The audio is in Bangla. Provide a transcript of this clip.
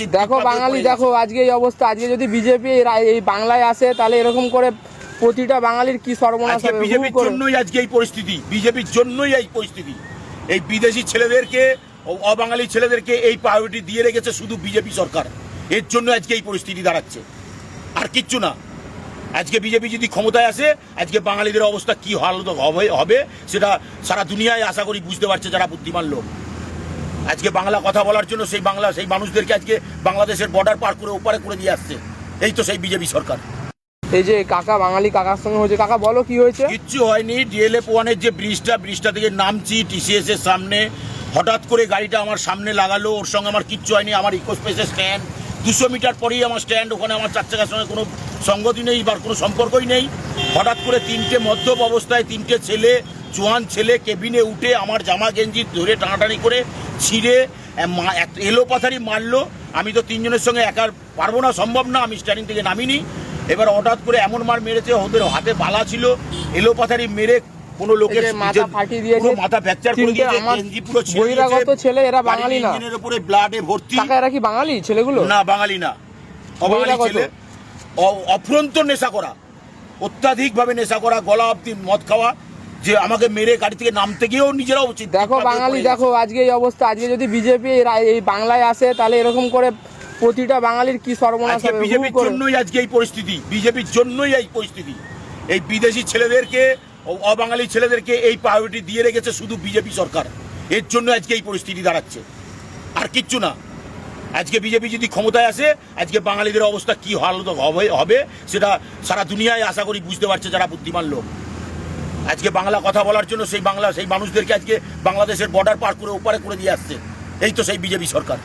উচিত। দেখো বাঙালি, দেখো আজকে এই অবস্থা, আজকে যদি বিজেপি এই বাংলায় আসে তাহলে এরকম করে প্রতিটা বাঙালির কি সর্বনাশ হবে। বিজেপির জন্যই আজকে এই পরিস্থিতি, বিজেপির জন্যই এই পরিস্থিতি। এই বিদেশি ছেলেদেরকে, অবাঙালি ছেলেদেরকে এই প্রায়োরিটি দিয়ে রেখেছে শুধু বিজেপি সরকার। এর জন্য আজকে এই পরিস্থিতি দাঁড়াচ্ছে, আর কিচ্ছু না। আজকে বিজেপি যদি ক্ষমতায় আসে, আজকে বাঙালিদের অবস্থা কি হালত হবে সেটা সারা দুনিয়ায় আশা করি বুঝতে পারছে যারা বুদ্ধিমান লোক। আজকে বাংলা কথা বলার জন্য সেই মানুষদেরকে আজকে বাংলাদেশের বর্ডার পার করে ওপারে করে দিয়ে আসছে। এই তো সেই বিজেপি সরকার। এই যে কাকা, বাঙালি কাকার সঙ্গে হয়েছে, কাকা বলো কি হয়েছে। কিচ্ছু হয়নি। DLF 1-এর যে ব্রিজটা থেকে নামছি TCS এর সামনে, হঠাৎ করে গাড়িটা আমার সামনে লাগালো। ওর সঙ্গে আমার কিচ্ছু হয়নি। আমার ইকোস্পেসের স্ট্যান্ড 200 মিটার পরেই আমার স্ট্যান্ড, ওখানে আমার চার চাকার সঙ্গে কোনো সঙ্গতি নেই বা কোনো সম্পর্কই নেই। হঠাৎ করে তিনটে মদ্যপ অবস্থায় তিনটে ছেলে, জোয়ান ছেলে কেবিনে উঠে আমার জামা গেঞ্জি ধরে টানাটানি করে ছিঁড়ে এলোপাথারি মারলো। আমি তো তিনজনের সঙ্গে একা পারবো না, সম্ভব না, আমি স্ট্যান্ডিং থেকে নামিনি। এবার হঠাৎ করে এমন মার মেরেছে, ওদের হাতে বালা ছিল, এলোপাথারি মেরে কোনো লোকের মাথা ফাটিয়ে দিয়েছে, মাথা ফ্র্যাকচার করে দিয়েছে, গেঞ্জি পুরো ছিঁড়ে বহিরাগত ছেলে, এরা বাঙালি না। ইঞ্জিনের উপরে ব্লাডে ভর্তি। কাকা এরা কি বাঙালি ছেলেগুলো? না, বাঙালি না, অবাঙালি ছেলে। অফুরন্ত নেশা করা, অত্যাধিকভাবে নেশা করা, গলা অব্দি মদ খাওয়া, যে আমাকে মেরে গাড়ি থেকে নামতে গিয়েও নিজেরাও উচিত। দেখো বাঙালি, দেখো আজকে এই অবস্থা, আজকে যদি বিজেপি এই বাংলায় আসে তাহলে এরকম করে প্রতিটা বাঙালির কি সর্বনাশ হবে। বিজেপির জন্যই আজকে এই পরিস্থিতি, বিজেপির জন্যই এই পরিস্থিতি। এই বিদেশি ছেলেদেরকে, অবাঙালি ছেলেদেরকে এই প্রায়োরিটি দিয়ে রেখেছে শুধু বিজেপি সরকার। এর জন্য আজকে এই পরিস্থিতি দাঁড়াচ্ছে, আর কিচ্ছু না। আজকে বিজেপি যদি ক্ষমতায় আসে, আজকে বাঙালিদের অবস্থা কি হালত হবে সেটা সারা দুনিয়ায় আশা করি বুঝতে পারছে যারা বুদ্ধিমান লোক। আজকে বাংলা কথা বলার জন্য সেই মানুষদেরকে আজকে বাংলাদেশের বর্ডার পার করে ওপারে করে দিয়ে আসছে। এই তো সেই বিজেপি সরকার।